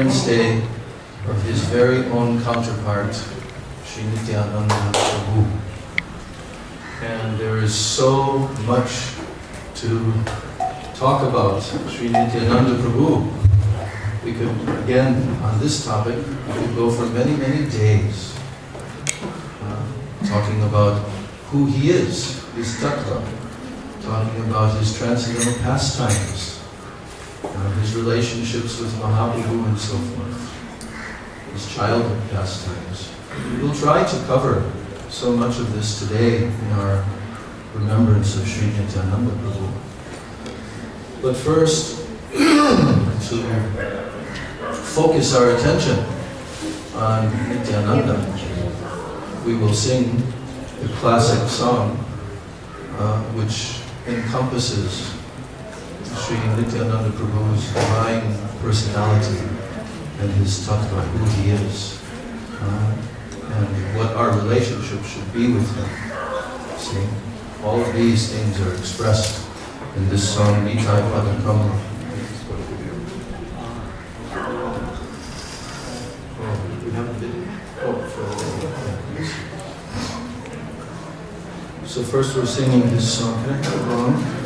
Day of his very own counterpart, Sri Nityananda Prabhu. And there is so much to talk about Sri Nityananda Prabhu. We could, again, on this topic, we could go for many, many days talking about who he is, his tattva, talking about his transcendental pastimes, his relationships with Mahaprabhu and so forth, his childhood pastimes. We'll try to cover so much of this today in our remembrance of Sri Nityananda Prabhu. But first, to focus our attention on Nityananda, we will sing the classic song which encompasses Sri Nityananda Prabhu's divine personality and his tattva, who he is, and what our relationship should be with him. See, all of these things are expressed in this song, Nitai Padakama. Oh, we have a video? So first we're singing this song. Can I have it wrong?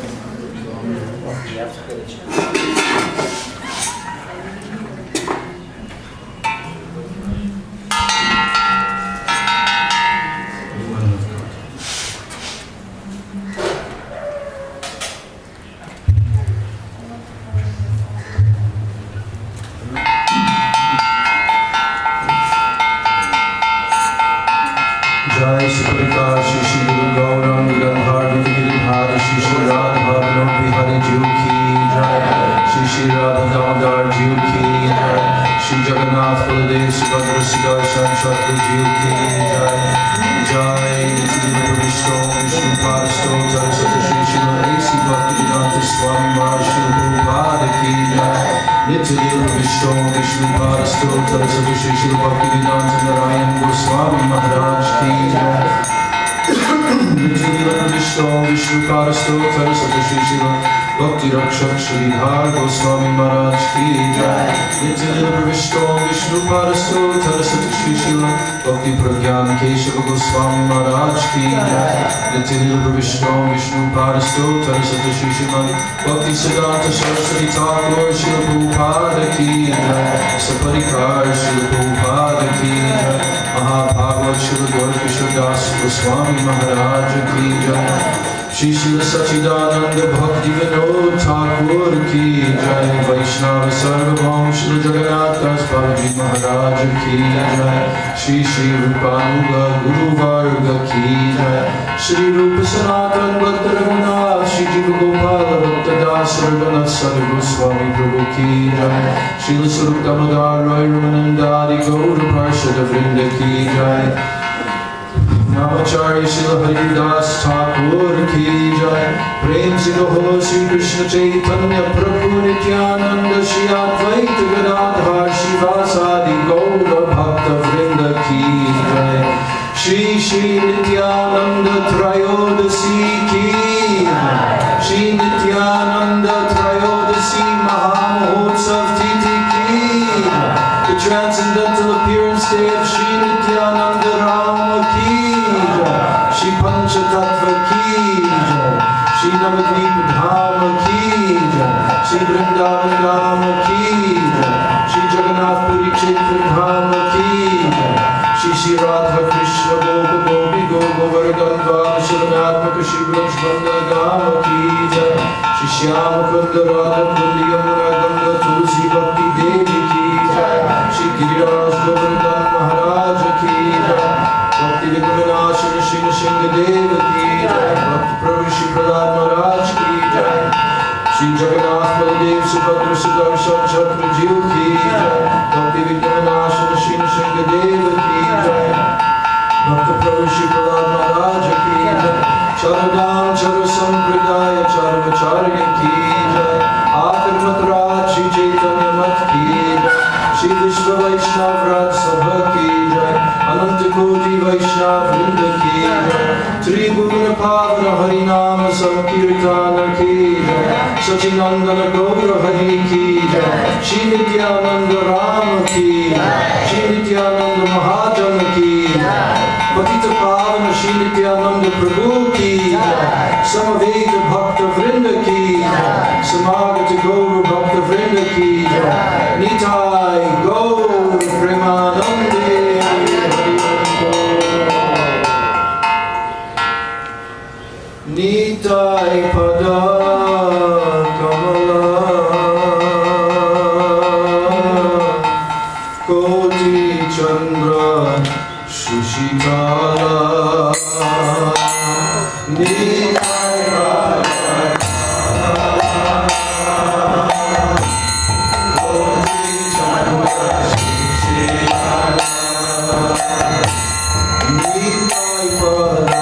Bhakti Rakshak Shri Goswami Maharaj ki jai. Nityananda Pravishto Vishnu Parasto Tarasati Shri Shila Bhakti Pragyan Keshava Goswami Maharaj ki jai. Nityananda Pravishto Vishnu Parasto Tarasati Shri Shila Bhakti Siddhanta Saraswati Thakur Shila Prabhupada ki jai. Saparikar Shila Prabhupada ki jai. Mahabhagavad Shila Gaurkishore Das Goswami Maharaj ki jai. Shri Shila Sachidananda Bhakti Vinod Thakur ki jai. Vaishnava Sarvabhaum Shila Jagannath Das Balaji Maharaj ki jai. Shri Shri Rupanuga Guru Varga ki jai. Shri Rupa Sanatan Bhakta Raghunath Shri Jiva Gopala Bhakta Das Raghunath Sadhu Goswami Prabhu ki jai. Shri Sarup Damodar Roy Ramanandari Gaura Parshada Vrinda ki jai. Namacharya Shila Haridas Thakur ki jai. Prem se Gaho Shri Krishna Chaitanya Prabhu Nityananda Shri Advaita Gadadhar Shivasadi Gaura Bhakta Vrinda ki jai. Shri Shri Nityananda Trayodasi ki jai. Shri Nityananda Trayodasi Mahamahotsav Titi ki jai. The transcendental appearance day of Shri Nityananda Rama ki jai. Shri Pancha Tattva ki jai. Shri Navadvipa Dhama ki jai. Shri Vrindavan Dhama ki jai. Shri Jagannath Puri Kshetra Dhama ki jai. Shri Shri Radha Krishna Gopa Gopi Gopa Vardhan Shivanatmaka Shri Vrishvanda Dhama ki jai. Shri Shyama Kunda Radha Kundi Yamuna Ganga Tulsi Bhakti Devi ki jai. Shri Giriraj Govardhan Maharaj ki jai. Bhakti Vignavinashana Shri Nishinga Deva ki jai. Bhakti Prabhu Shri Prahlad Maharaj ki jai. Shri Jagannath Baladev Subhadra Sudarshan Chakra Jiv ki jai. Bhakti Vignavinashana Shri Nishinga Deva ki jai. Bhakti Prabhu Shri Prahlad Maharaj ki jai. Charadam Chara Sampradaya Charavacharya ki jai. Akar Matraj Shri Chaitanya Mat ki jai. Shri Vishva Vaishnav Raj Sabha ki jai. Ananta Koti Vaishnav Vrinda ki jai. Tribhuvan Pavana Harinam Sankirtana Ki Jai, Sachinandana Gaura Hari Ki Jai, Shri Nityananda Rama Ki Jai, Shri Nityananda Maharaja Ki Jai, Patita Pavana Shri Nityananda Prabhu Ki Jai, Samaveta Bhakta Vrinda Ki Jai, Samagata Gaura Bhakta Vrinda Ki Jai, Nitai Gaur Premanande Nitai Pada Kamala Koti Chandra Shushikala Nitai Pada Koti Chandra Shushikala Nitai Pada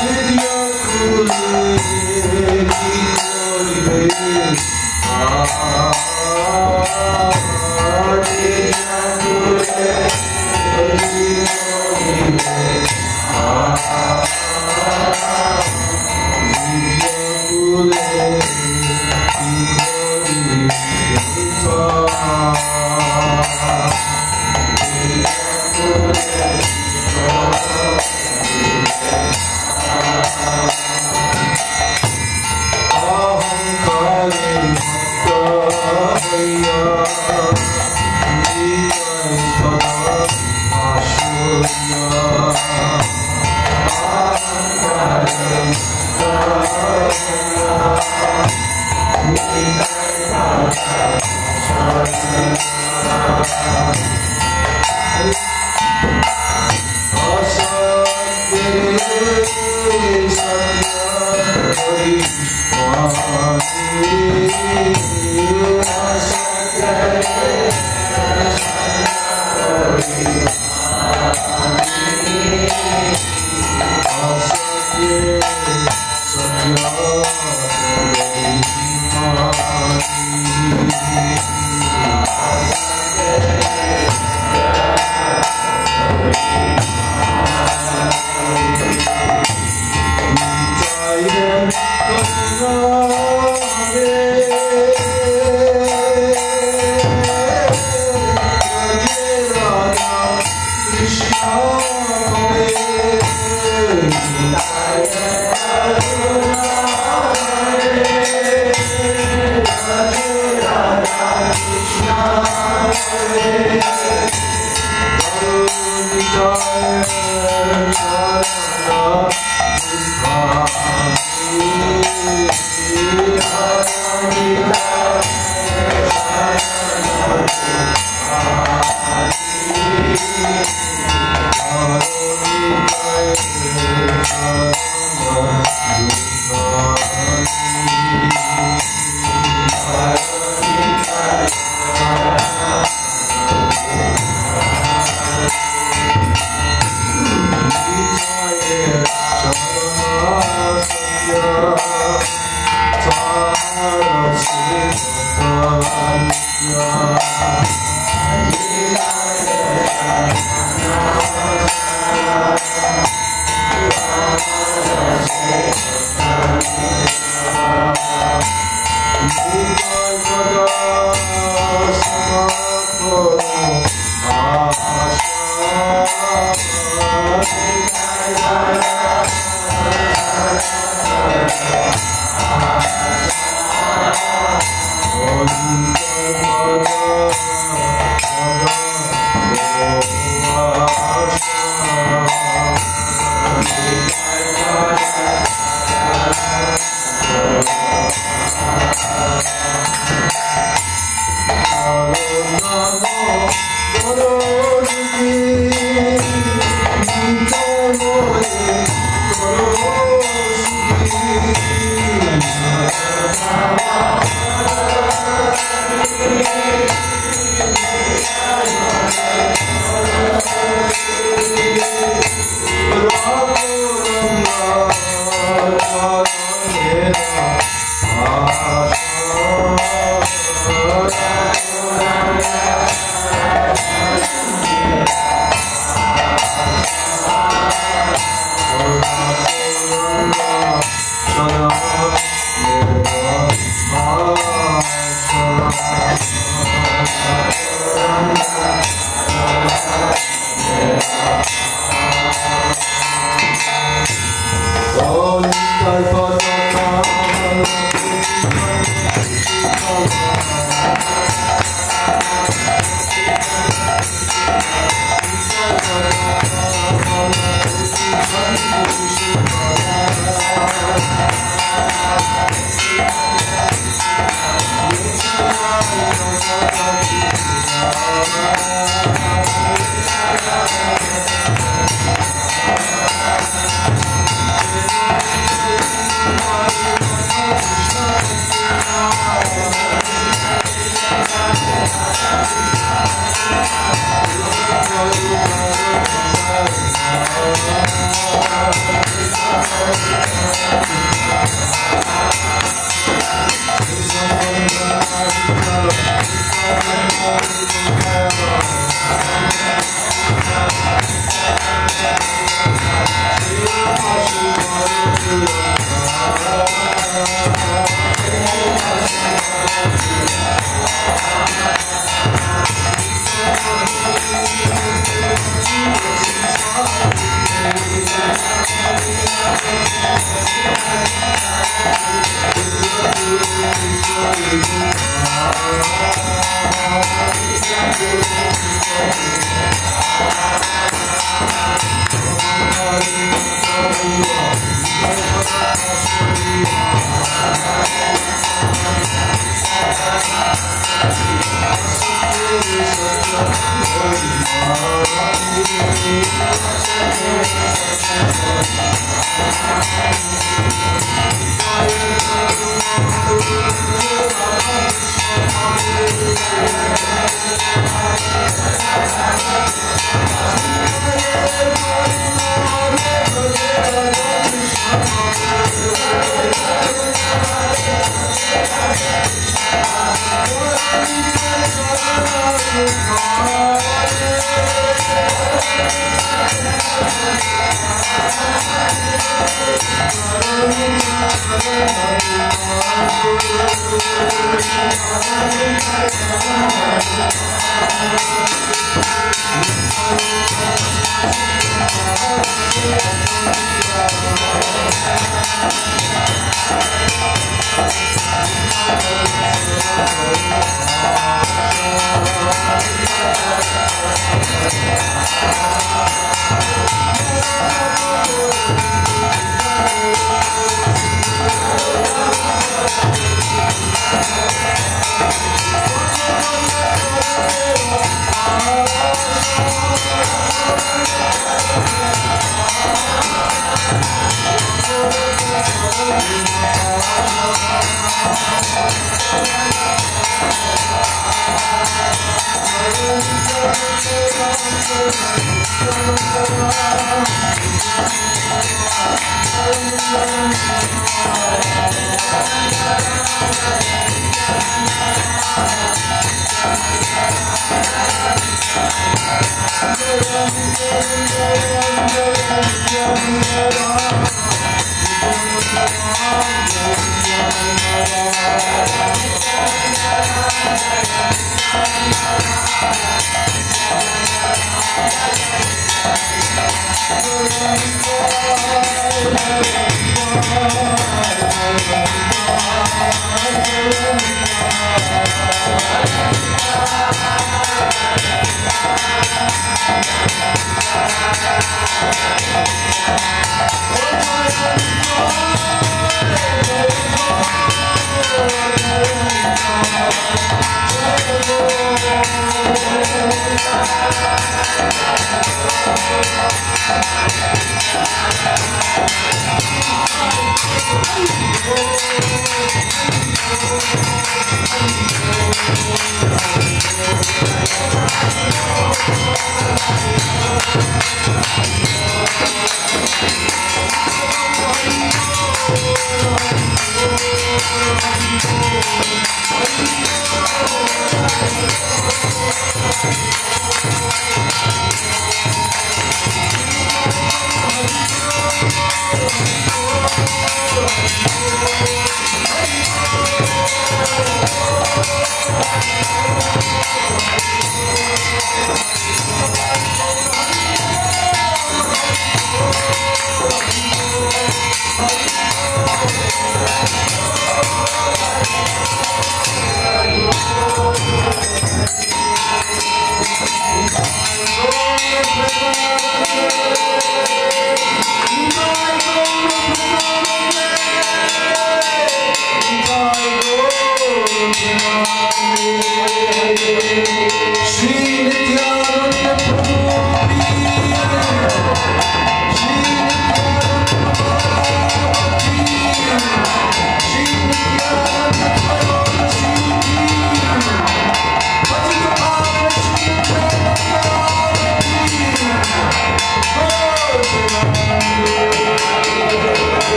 Vidya Kule Kikori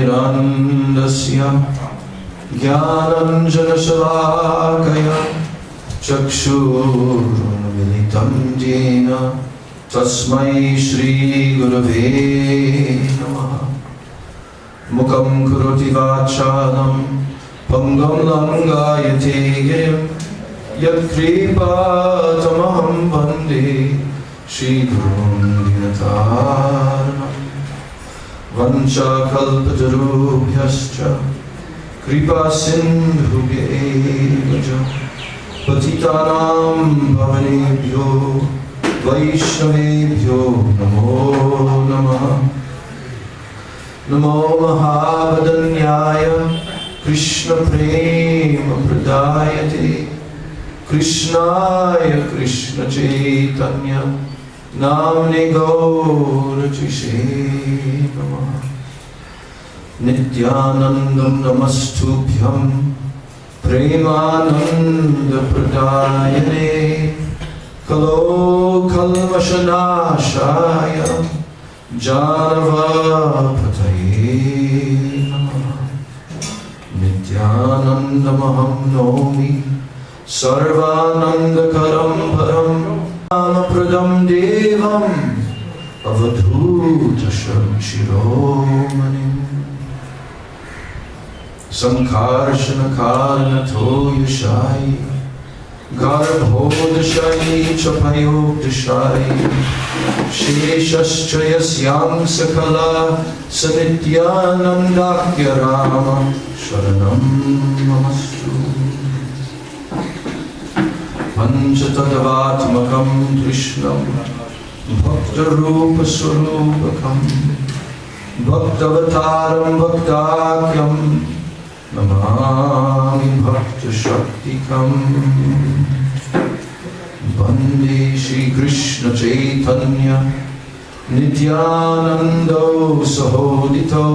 ज्ञानतिमिरान्धस्य ज्ञानाञ्जनशलाकया चक्षुरुन्मिलितं येन तस्मै श्रीगुरवे नमः। मुखं करोति वाचालं पङ्गुं लङ्घयते गिरिं यत्कृपातमहं वन्दे श्रीगुरुं दीनतारिणम्। वंशाकल्पतरुभ्यश्च कृपासिन्धुभ्येव च पतितानां पावनेभ्यो वैष्णवेभ्यो नमो नमः। नमो महावदन्याय कृष्णप्रेमप्रदायते कृष्णाय कृष्णचैतन्य नाम्ने गौरचिषे नमः। नित्यानन्दं नमस्तुभ्यं प्रेमानन्दप्रदायने कलोकल्मषनाशाय जानवपतये नमः। nomi sarvanandakaram param pradam devam avadhutasham shiromanim sankarshana karanato yashai garbhodashai chapayodashai sheshascha yasyam sakala sanityanandakya rama sharanam namastu panchatadavatmakam krishnam bhaktarupa swarupakam bhaktavataram bhaktakyam namami bhakta shaktikam Vande Shri Krishna Chaitanya Nityananda Sahodito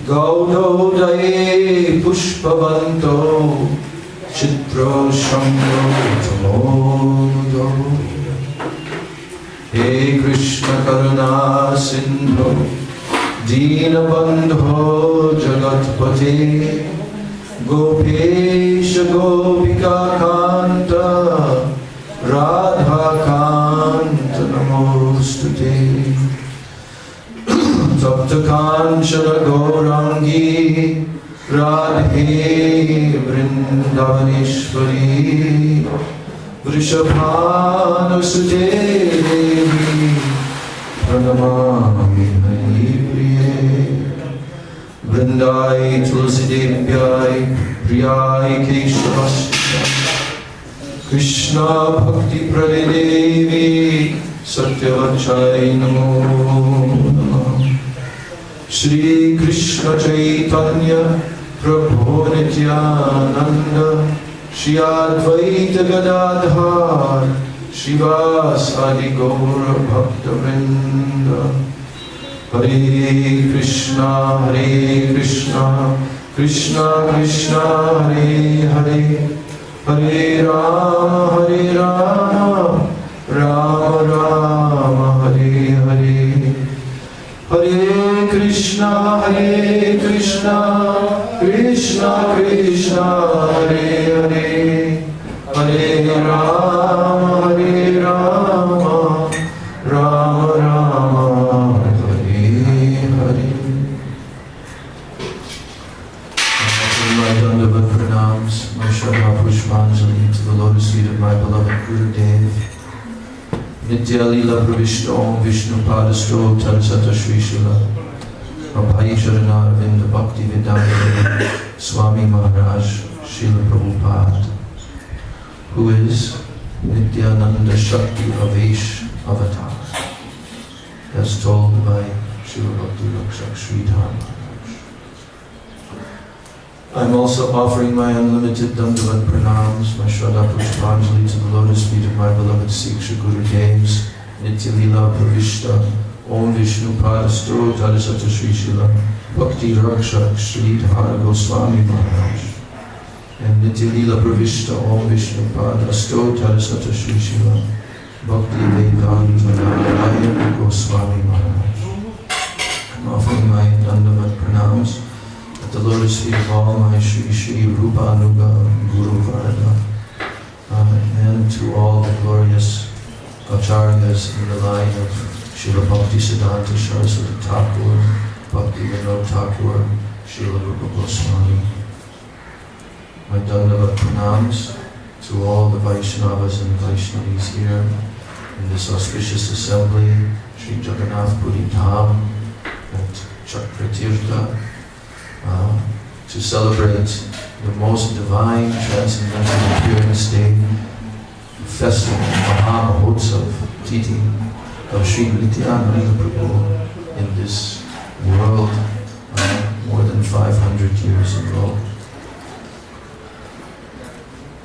Gaudodaye Pushpavanto Chitro Shambho Tamodo He Krishna Karuna Sindho Dinabandho Jagatpate Gopesha Gopika Kanta Radha Kanta Namostute Tapta Kanchana Gaurangi Radhe Vrindavaneshwari Vrishabhanusute Devi Pranamami Haripriye Vrindai Tulsi Devyai Priyai Keshavasya Krishna Bhakti Pradidevi Satyavachai Namo Namah Shri Krishna Chaitanya Prabhu Nityananda Shri Advaita Gadadhar Shivasadi Gaura Bhakta Vrinda Hare Krishna Krishna Krishna Hare Hare Hare Rama Rama Rama Hare Hare Hare Krishna Krishna Krishna Hare Hare Hare Rama Rama Rama Hare Hare. My Dandavat pranams, my Shraddha Pushpanjali to the lotus feet of my beloved Gurudev. Nitya Lila Pravishta Om Vishnu Padasto Tarsata Shri Shila Abhai Sharana Arvinda Bhakti Vedanta Swami Maharaj Srila Prabhupada, who is Nityananda Shakti Avesh Avatar, as told by Srila Bhakti Rakshak Sridhar Maharaj. I'm also offering my unlimited Dandavat pranams, my Shraddha Pushpanjali to the lotus feet of my beloved Siksha Gurudevs, Nitya Lila Pravishta, Om Vishnu Padasto Tarisata Shri Shila, Bhakti Rakshak Sridhar Goswami Maharaj, and Nitya Lila Pravishta, Om Vishnu Padasto Tarisata Shri Shila, Bhakti Vedanta Narayana Goswami Maharaj. I'm offering my Dandavat pranams at the lotus feet of all my Shri Rupa Anuga Guru Varga, and to all the glorious Acharyas in the line of Srila Bhakti Siddhanta Saraswati Thakur, Bhakti Vinod Thakur, Srila Rupa Goswami. My Dandavat pranams to all the Vaishnavas and Vaishnavis here in this auspicious assembly, Sri Jagannath Puri Dham at Chakratirtha, to celebrate the most divine transcendental appearance day, festival, Mahamahotsav, Titi of Sri Nityananda Prabhu in this world more than 500 years ago.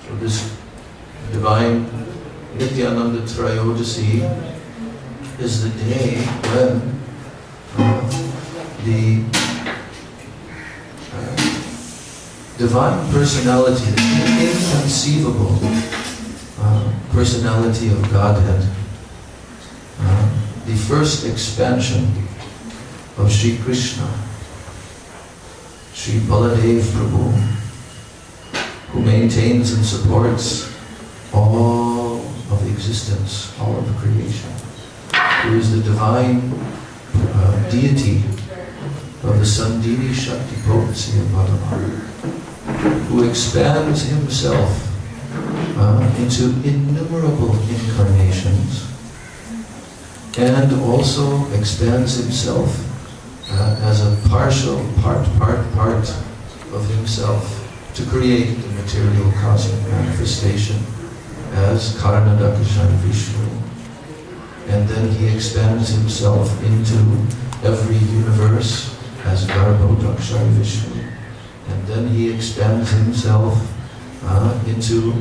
So this divine Nityananda Trayodasi is the day when the divine personality, the inconceivable personality of Godhead, the first expansion of Sri Krishna, Sri Baladev Prabhu, who maintains and supports all of existence, all of creation, who is the divine deity of the Sandhini Shakti potency of Bhagavan, who expands himself into innumerable incarnations, and also expands himself as a partial part of himself to create the material cosmic manifestation as Karanadakashana Vishnu. And then he expands himself into every universe as Garbhodakshara Vishnu. And then he expands himself into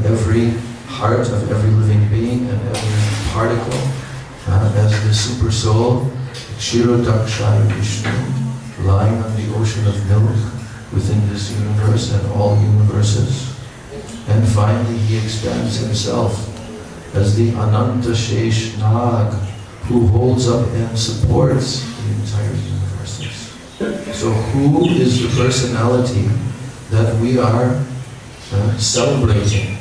every heart of every living being and every particle as the super soul, Kshirodakshara Vishnu, lying on the ocean of milk within this universe and all universes. And finally he expands himself as the Ananta Shesh Nag, who holds up and supports the entire universes. So who is the personality that we are celebrating,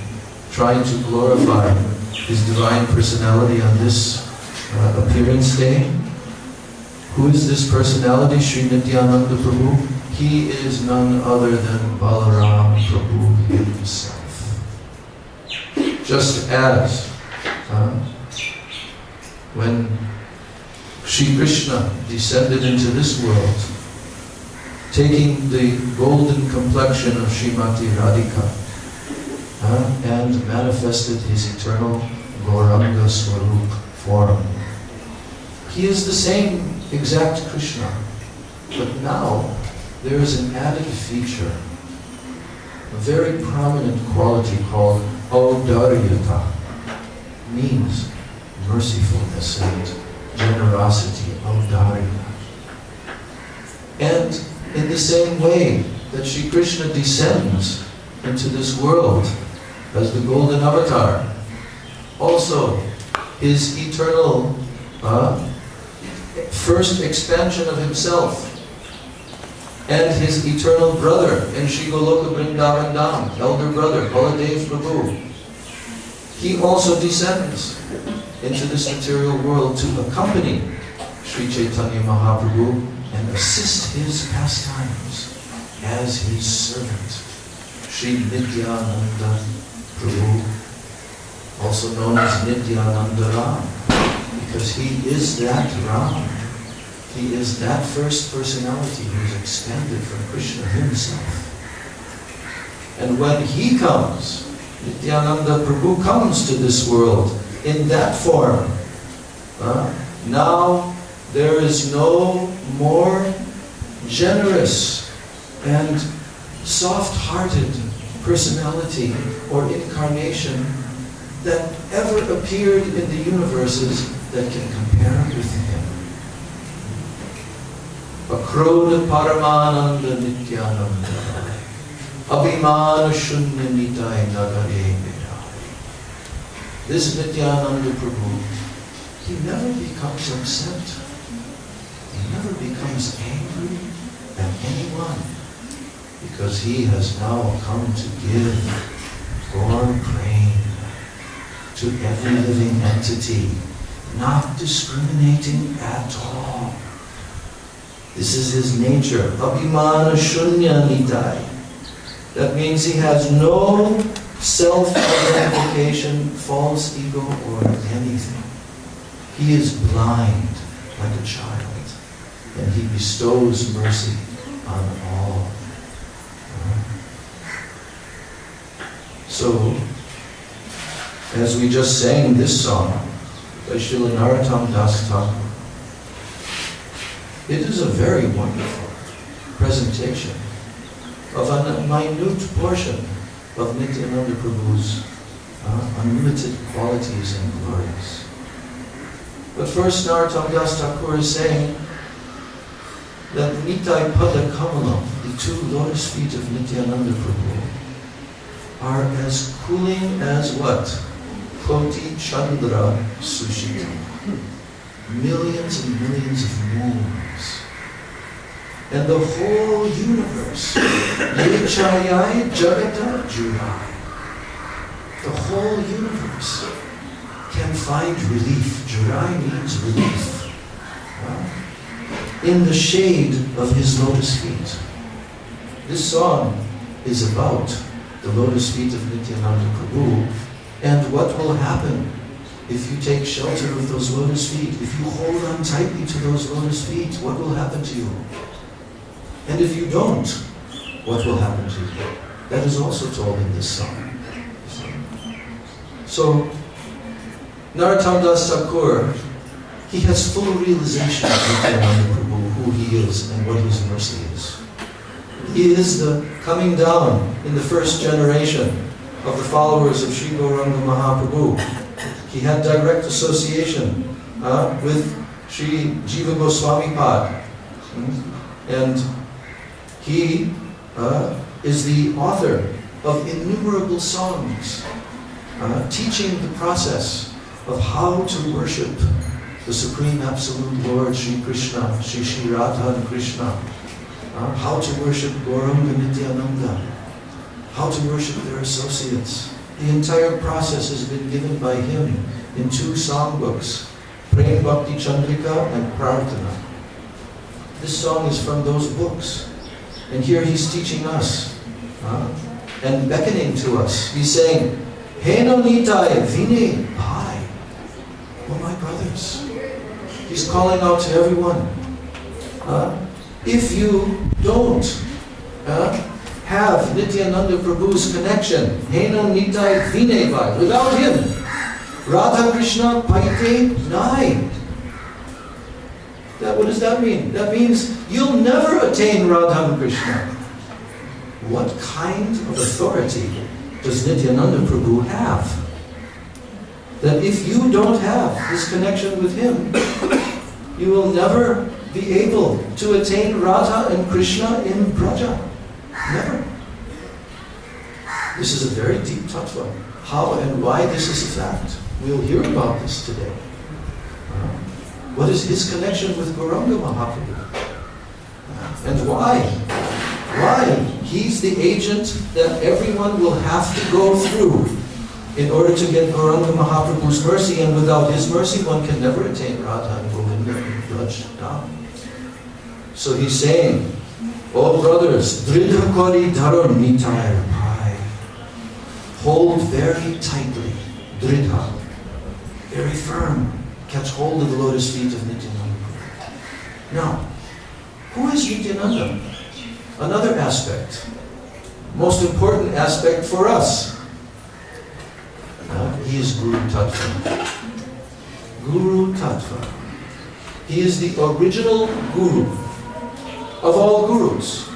trying to glorify his divine personality on this appearance day? Who is this personality, Sri Nityananda Prabhu? He is none other than Balaram Prabhu himself. Just as when Sri Krishna descended into this world, taking the golden complexion of Srimati Radhika and manifested his eternal Gauranga Swarup form. He is the same exact Krishna, but now there is an added feature, a very prominent quality called Audaryata, means mercifulness and generosity, Audarya. And in the same way that Sri Krishna descends into this world as the golden avatar, also his eternal first expansion of himself and his eternal brother in Sri Goloka Vrindavan Dham, elder brother, Baladev Prabhu, he also descends into this material world to accompany Sri Chaitanya Mahaprabhu and assist his pastimes as his servant, Sri Nityananda Prabhu, also known as Nityananda Ram, because he is that Ram. He is that first personality who is expanded from Krishna himself. And when he comes, Nityananda Prabhu comes to this world in that form. Now there is no more generous and soft-hearted personality or incarnation that ever appeared in the universes that can compare with him. Akroda Paramananda Nityananda Abhimana Shunya Nitai Nagare Vidai. This Nityananda Prabhu, he never becomes upset. He never becomes angry at anyone, because he has now come to give Gaur Prem to every living entity, not discriminating at all. This is his nature. Abhimana Shunya Nitai. That means he has no self-identification, false ego, or anything. He is blind like a child, and he bestows mercy on all. So, as we just sang this song by Srila Narottam Das Thakur, it is a very wonderful presentation of a minute portion of Nityananda Prabhu's unlimited qualities and glories. But first, Narottam Das Thakur is saying that Nitai Pada Kamalam, the two lotus feet of Nityananda Prabhu, are as cooling as what? Koti Chandra Sushita. Millions and millions of moons. and the whole universe. Yechayai Jagata Jurai. The whole universe can find relief. Jurai means relief. In the shade of his lotus feet. This song is about the lotus feet of Nityananda Prabhu and what will happen if you take shelter of those lotus feet. If you hold on tightly to those lotus feet, what will happen to you? And if you don't, what will happen to you? That is also told in this song. So, Narottam Das Thakur, he has full realization of Nityananda Prabhu, who he is and what his mercy is. He is the coming down in the first generation of the followers of Sri Gauranga Mahaprabhu. He had direct association with Sri Jiva Goswami Pad. And he is the author of innumerable songs teaching the process of how to worship the Supreme Absolute Lord Sri Krishna, Sri Radha and Krishna, how to worship Gauranga Nityananda, how to worship their associates. The entire process has been given by him in 2 songbooks, Prem Bhakti Chandrika and Prarthana. This song is from those books. And here he's teaching us and beckoning to us. He's saying, Heno Nitai Vine Bhai. Oh my brothers. He's calling out to everyone. If you don't have Nityananda Prabhu's connection, Heno Nitai Vine Bhai, without him, Radha Krishna Paite Nai. What does that mean? That means you'll never attain Radha and Krishna. What kind of authority does Nityananda Prabhu have? That if you don't have this connection with him, you will never be able to attain Radha and Krishna in Braja. Never. This is a very deep tattva. How and why this is a fact. We'll hear about this today. What is his connection with Gauranga Mahaprabhu? And why? Why? He's the agent that everyone will have to go through in order to get Gauranga Mahaprabhu's mercy, and without his mercy one can never attain Radha and Govinda and Braj Dham. So he's saying, oh brothers, Dridha Kori Dharon Nitayar Bhai. Hold very tightly, Dridha, very firm. Catch hold of the lotus feet of Nityananda. Now, who is Nityananda? Another aspect, most important aspect for us. He is Guru Tattva. Guru Tattva. He is the original Guru of all Gurus.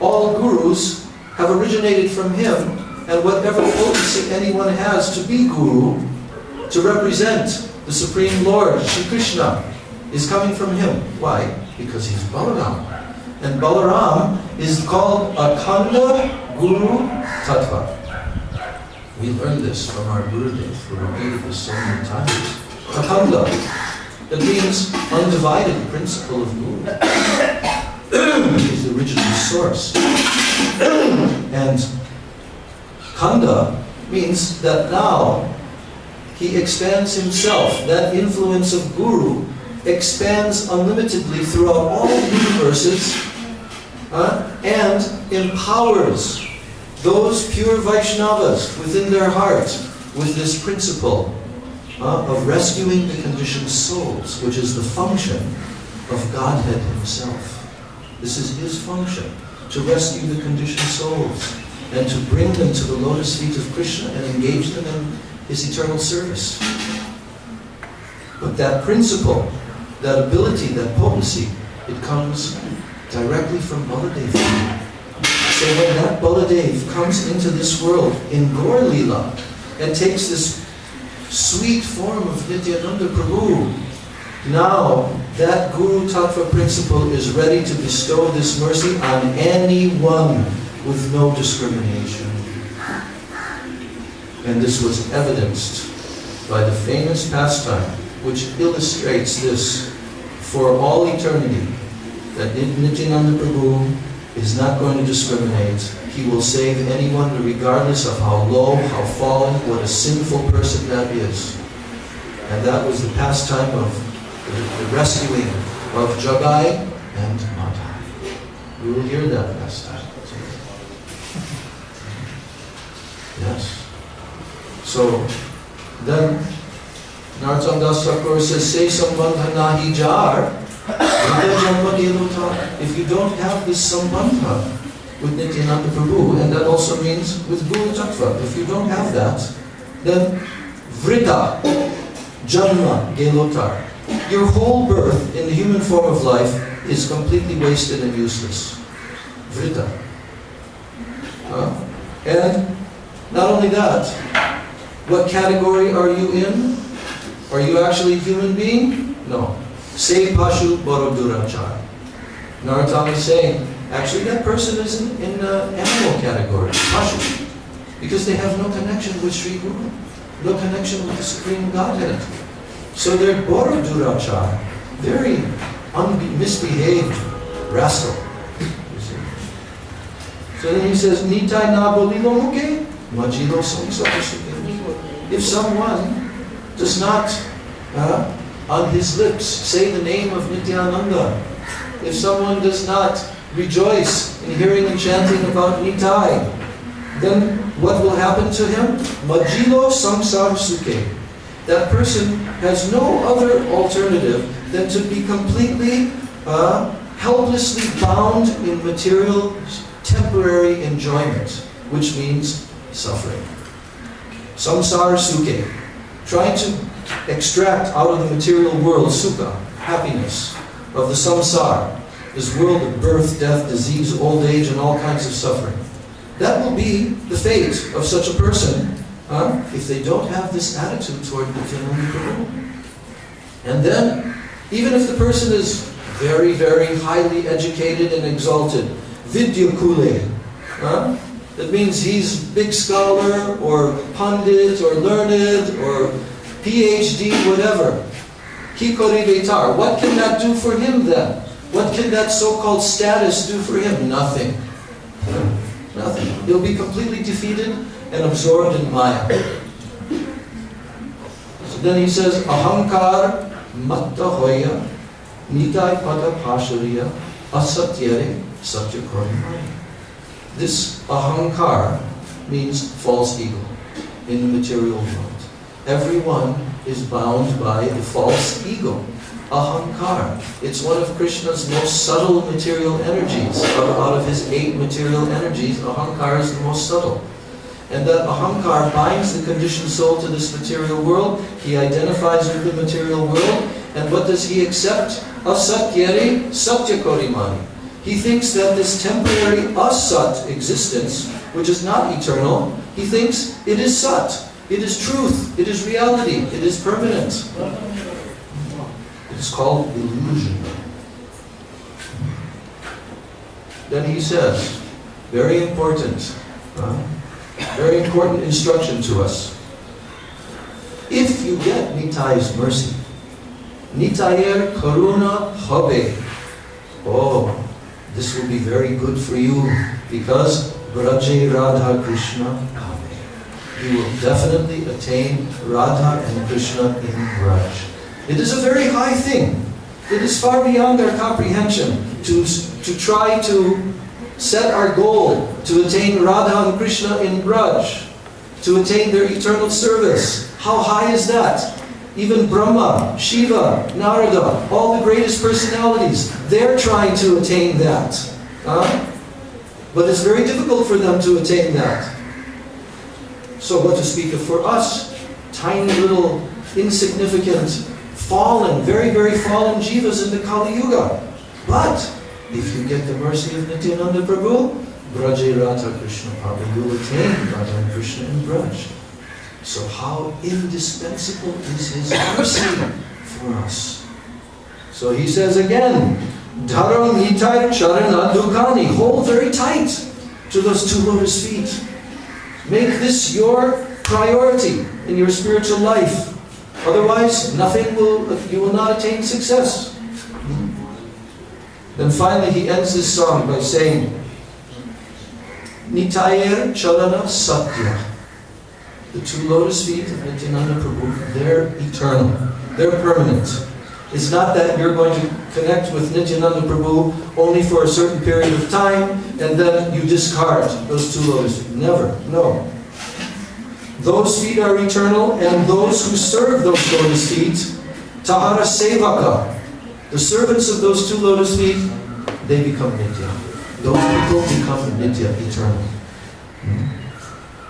All Gurus have originated from him, and whatever potency anyone has to be Guru, to represent the Supreme Lord, Shri Krishna, is coming from him. Why? Because he's Balaram. And Balaram is called Akhanda Guru Tattva. We learned this from our Gurudev, who repeated this so many times. Akhanda. That means undivided principle of Guru. He is the original source. And Khanda means that now he expands himself. That influence of Guru expands unlimitedly throughout all universes and empowers those pure Vaishnavas within their heart with this principle of rescuing the conditioned souls, which is the function of Godhead himself. This is his function, to rescue the conditioned souls and to bring them to the lotus feet of Krishna and engage them in his eternal service. But that principle, that ability, that potency, it comes directly from Baladev. So when that Baladev comes into this world in Gaur Leela and takes this sweet form of Nityananda Prabhu, now that Guru Tattva principle is ready to bestow this mercy on anyone with no discrimination. And this was evidenced by the famous pastime which illustrates this for all eternity. that Nityananda Prabhu is not going to discriminate. He will save anyone regardless of how low, how fallen, what a sinful person that is. And that was the pastime of the rescuing of Jagai and Madhai. We will hear that pastime. Yes. So then Narottam Das Thakur says, "Say sambandha nahi jar, if you don't have this sambandha with Nityananda Prabhu, and that also means with Guru Tattva, if you don't have that, then vrita, janma, gelotar, your whole birth in the human form of life is completely wasted and useless. Vrita. And not only that, what category are you in? Are you actually a human being? No. Say Pashu Borodurachar. Narottam is saying, actually that person is in the animal category, Pashu. Because they have no connection with Sri Guru, no connection with the Supreme Godhead. So they're Borodurachar, very misbehaved rascal. You see. So then he says, Nitai na bolilo muke, majilo samsapasuke. If someone does not, on his lips, say the name of Nityananda, if someone does not rejoice in hearing and chanting about Nitai, then what will happen to him? Majilo samsar suke. That person has no other alternative than to be completely, helplessly bound in material, temporary enjoyment, which means suffering. Samsara suke. Trying to extract out of the material world, sukha, happiness, of the samsara, this world of birth, death, disease, old age, and all kinds of suffering. That will be the fate of such a person if they don't have this attitude toward Nityananda Prabhu. And then, even if the person is very, very highly educated and exalted, vidya kule, that means he's big scholar, or pandit, or learned, or PhD, whatever. Kikori Vetar. What can that do for him then? What can that so-called status do for him? Nothing. Nothing. He'll be completely defeated and absorbed in Maya. So then he says, Ahankar matta hoya nitai pada pashariya asatyare satyakori. This ahankar means false ego in the material world. Everyone is bound by the false ego, ahankar. It's one of Krishna's most subtle material energies. Out of his 8 material energies, ahankar is the most subtle. And that ahankar binds the conditioned soul to this material world. He identifies with the material world. And what does he accept? Asatyare satyakorimani. He thinks that this temporary asat existence, which is not eternal, he thinks it is sat. It is truth. It is reality. It is permanent. It is called illusion. Then he says, very important instruction to us. If you get Nitai's mercy, Nitayer karuna habe. Oh, this will be very good for you, because Braje Radha Krishna Kame. You will definitely attain Radha and Krishna in Braj. It is a very high thing. It is far beyond our comprehension to try to set our goal to attain Radha and Krishna in Braj, to attain their eternal service. How high is that? Even Brahma, Shiva, Narada, all the greatest personalities, they're trying to attain that. But it's very difficult for them to attain that. So what to speak of for us? Tiny little, insignificant, fallen, very, very fallen jivas in the Kali Yuga. But if you get the mercy of Nityananda Prabhu, Braje Radha Krishna Prabhu, you will attain Radha and Krishna in Braj. So how indispensable is his mercy for us? So he says again, Dharo Nitai Charana Dukani. Hold very tight to those 2 lotus feet. Make this your priority in your spiritual life. Otherwise, you will not attain success. Then finally he ends his song by saying, Nitayar Chalana Satya. The two lotus feet of Nityananda Prabhu, they're eternal. They're permanent. It's not that you're going to connect with Nityananda Prabhu only for a certain period of time and then you discard those two lotus feet. Never. No. Those feet are eternal, and those who serve those lotus feet, Tahara Sevaka, the servants of those two lotus feet, they become Nitya. Those people become Nitya, eternal.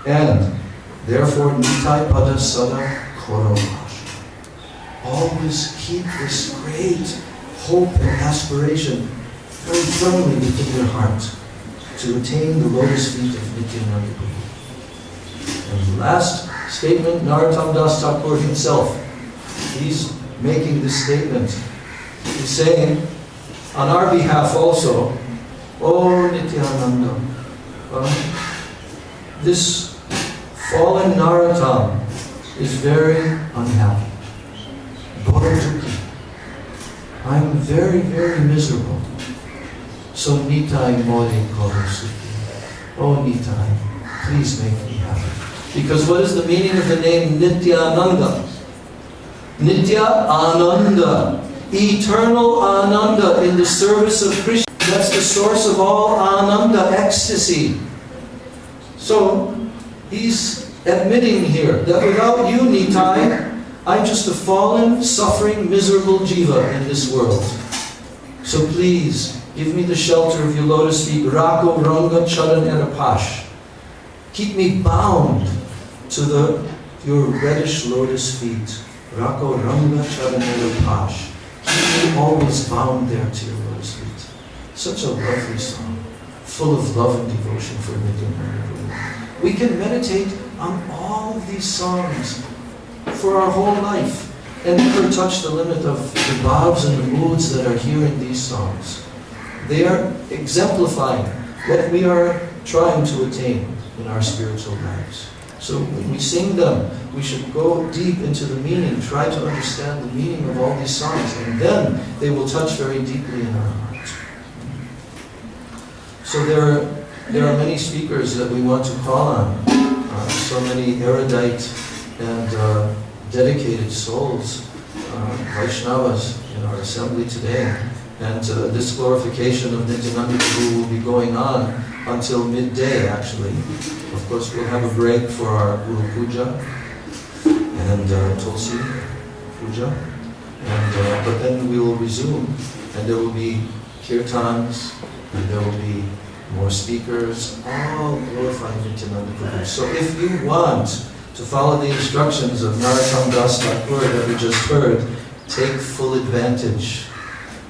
And therefore, Nitai Pada Sada Korovash. Always keep this great hope and aspiration very firmly within your heart to attain the lotus feet of Nityananda Prabhu. And the last statement, Narottam Das Thakur himself, he's making this statement. He's saying, on our behalf also, Oh Nityananda, this fallen Narottam is very unhappy. Bharaduki. I'm very, very miserable. So Nitai Mori Korosuki. Oh Nitai, please make me happy. Because what is the meaning of the name Nityananda? Nitya Ananda. Eternal Ananda in the service of Krishna. That's the source of all Ananda, ecstasy. So, he's admitting here that without you, Nitai, I'm just a fallen, suffering, miserable jiva in this world. So please, give me the shelter of your lotus feet, Rako, Ranga, Charan, and Apash. Keep me bound to your reddish lotus feet, Rako, Ranga, Charan, and Apash. Keep me always bound there to your lotus feet. Such a lovely song, full of love and devotion for Nityananda. We can meditate on all of these songs for our whole life and never touch the limit of the bhavs and the moods that are here in these songs. They are exemplifying what we are trying to attain in our spiritual lives. So when we sing them, we should go deep into the meaning, try to understand the meaning of all these songs, and then they will touch very deeply in our hearts. So there are many speakers that we want to call on, so many erudite and dedicated souls, Vaishnavas in our assembly today. And this glorification of Nityananda Prabhu will be going on until midday, actually. Of course, we'll have a break for our Guru Puja and Tulsi Puja. But then we will resume, and there will be kirtans, and there will be more speakers, all glorifying Nityananda Prabhu. So if you want to follow the instructions of Narottam Das Thakur that we just heard, take full advantage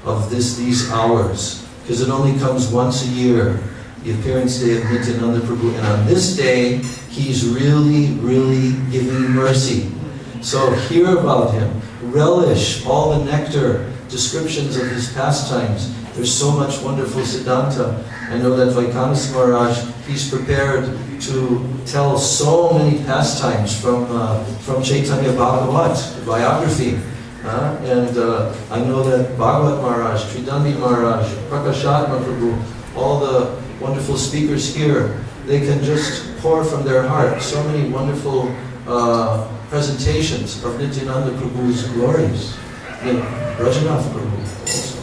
of these hours, because it only comes once a year, the appearance day of Nityananda Prabhu, and on this day, he's really, really giving mercy. So hear about him, relish all the nectar, descriptions of his pastimes. There's so much wonderful Siddhanta. I know that Vaikanasa Maharaj, he's prepared to tell so many pastimes from Chaitanya Bhagavat, the biography. And I know that Bhagavat Maharaj, Tridandi Maharaj, Prakashatma Prabhu, all the wonderful speakers here, they can just pour from their heart so many wonderful presentations of Nityananda Prabhu's glories. And Rajanath Prabhu also.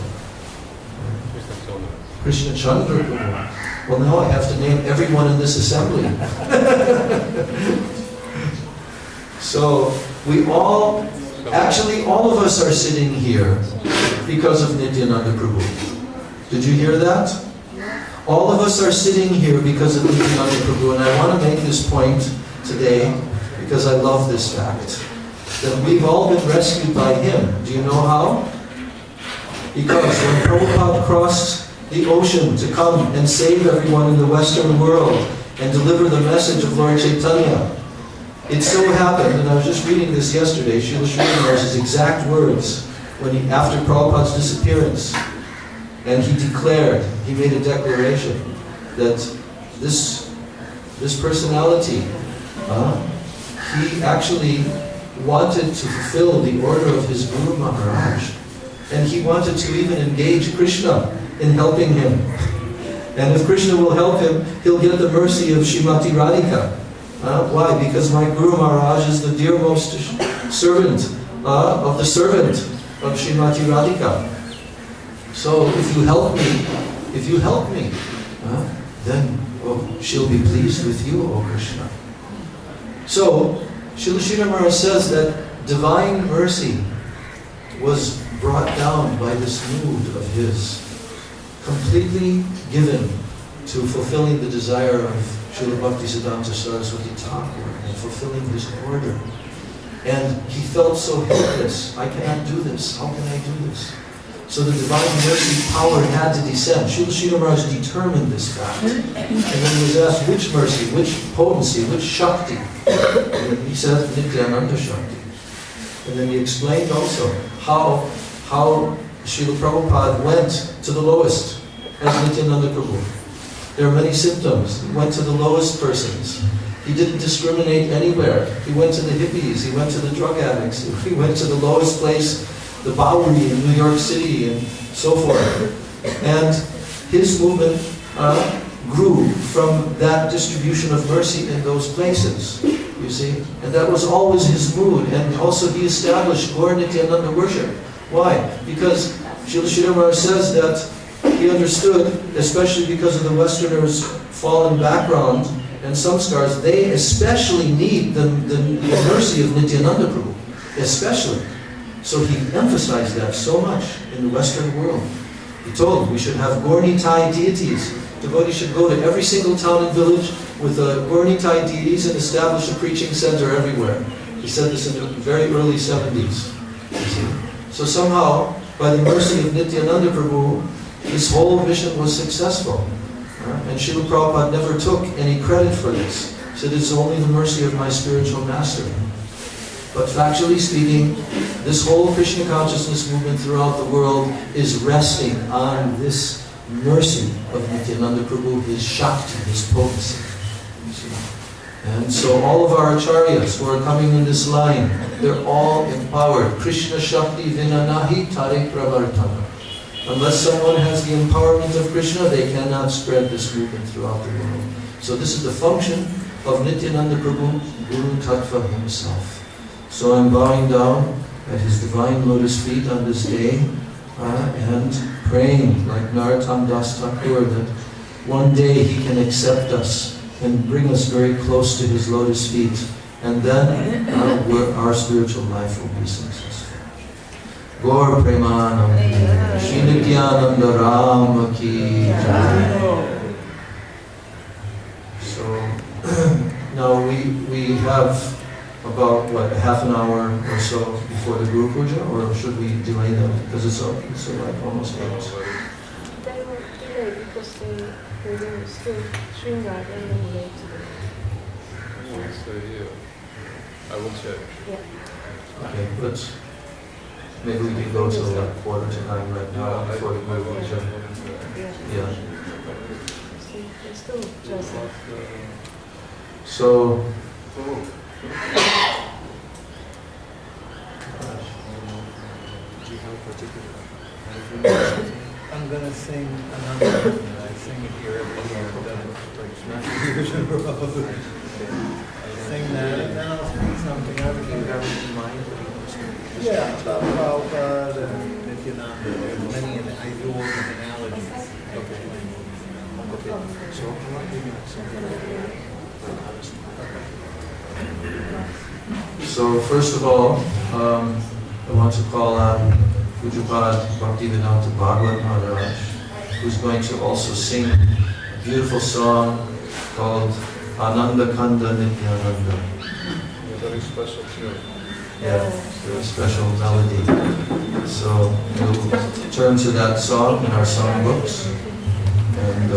Krishna Chandra Prabhu. Well, now I have to name everyone in this assembly. So we all, actually all of us are sitting here because of Nityananda Prabhu. Did you hear that? All of us are sitting here because of Nityananda Prabhu, and I want to make this point today because I love this fact, that we've all been rescued by him. Do you know how? Because when Prabhupada crossed the ocean to come and save everyone in the Western world and deliver the message of Lord Chaitanya, it so happened, and I was just reading this yesterday, Srila Sri Maharaj's exact words, after Prabhupada's disappearance, and he declared, he made a declaration that this personality, he actually wanted to fulfill the order of his Guru Maharaj, and he wanted to even engage Krishna in helping him. And if Krishna will help him, he'll get the mercy of Srimati Radhika. Why? Because my Guru Maharaj is the dearmost servant of the servant of Srimati Radhika. So if you help me, then she'll be pleased with you, O Krishna. So, Srila Sridhar Maharaj says that divine mercy was brought down by this mood of his, completely given to fulfilling the desire of Srila Bhaktisiddhanta Saraswati Thakur and fulfilling his order. And he felt so helpless. I cannot do this. How can I do this? So the divine mercy power had to descend. Srila Sridhar Maharaj determined this fact. And then he was asked, which mercy, which potency, which Shakti? And he said, Nityananda Shakti. And then he explained also how Srila Prabhupada went to the lowest as Nityananda Prabhu. There are many symptoms. He went to the lowest persons. He didn't discriminate anywhere. He went to the hippies, he went to the drug addicts, he went to the lowest place, the Bowery in New York City and so forth. And his movement grew from that distribution of mercy in those places, you see. And that was always his mood. And also he established Gaur Nityananda worship. Why? Because Srila Sridhar Maharaj says that he understood, especially because of the Westerners' fallen background and samskars, they especially need the mercy of Nityananda Prabhu, especially. So he emphasized that so much in the Western world. He told we should have Gaur-Nitai deities. Devotees should go to every single town and village with Gaur-Nitai deities and establish a preaching center everywhere. He said this in the very early 70s. So somehow, by the mercy of Nityananda Prabhu, his whole mission was successful. And Srila Prabhupada never took any credit for this. He said, it's only the mercy of my spiritual master. But factually speaking, this whole Krishna consciousness movement throughout the world is resting on this mercy of Nityananda Prabhu, his Shakti, his potency. And so all of our acharyas who are coming in this line, they're all empowered. Krishna Shakti Vinanahi Tare Pravartana. Unless someone has the empowerment of Krishna, they cannot spread this movement throughout the world. So this is the function of Nityananda Prabhu, Guru Tattva himself. So I'm bowing down at his divine lotus feet on this day and praying like Narottam Das Thakur that one day he can accept us and bring us very close to his lotus feet, and then our spiritual life will be successful. Gaur Premanam Shri Nityananda Rama Ki Jai. So now we have about half an hour or so before the Guru Puja, or should we delay them because it's like almost 8? They were delayed because they were still Sringad and then late today. So yeah, I will check. Yeah. Okay, let's maybe we can go till like 8:45 right now before the Guru Puja. Yeah. They still just So. I'm going to sing another one. I sing it here every year. I've done it for like 20 years in a row. I'll sing that, and then I'll sing something. I would do that in mind. Yeah, about Prabhupada and Nityananda. There's many, and I do all these analogies. Okay. So how about maybe something So first of all, I want to call on Pujapad Bhaktivedanta Maharaja, who's going to also sing a beautiful song called Ananda Kanda Nityananda. A very special tune. Yeah, very special melody. So we'll turn to that song in our songbooks and